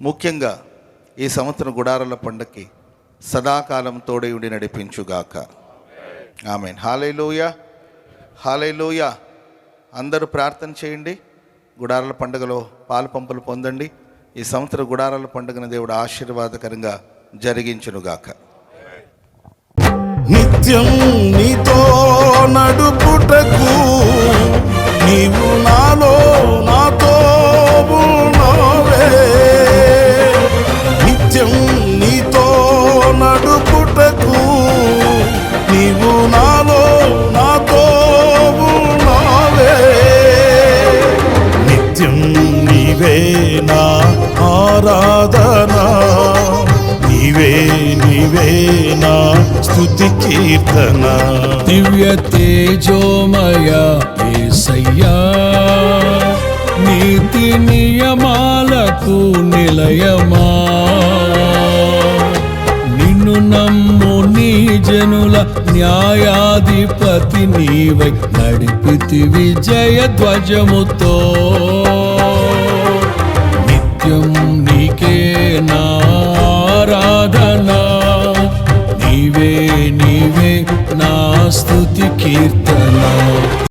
ముఖ్యంగా ఈ సంవత్సరం గుడారాల పండగకి సదాకాలం తోడయుడి నడిపించుగాక. ఆమేన్. హల్లెలూయా, హల్లెలూయా. అందరూ ప్రార్థన చేయండి. గుడారాల పండుగలో పాలు పంపులు పొందండి. ఈ సంవత్సర గుడారాల పండుగను దేవుడు ఆశీర్వాదకరంగా జరిగించునుగాక. నిత్యం నీతో నడుపుటకు నీవు నాలో నాతో ఉన్నావే. నిత్యం నీతో నడుపుటకు నీవు నాలో నాతో ఉన్నావే. నిత్యం నీవే నా ఆరాధన, నీవే నీవే నా స్తుతి కీర్తన. దివ్య తేజోమయ యేసయ్యా, నీతి నియమాలకు నిలయమా, నిన్ను నమ్ము నీ జనుల న్యాయాధిపతి నీవై నడిపితివి జయ ధ్వజముతో. నిత్యం నీకే నా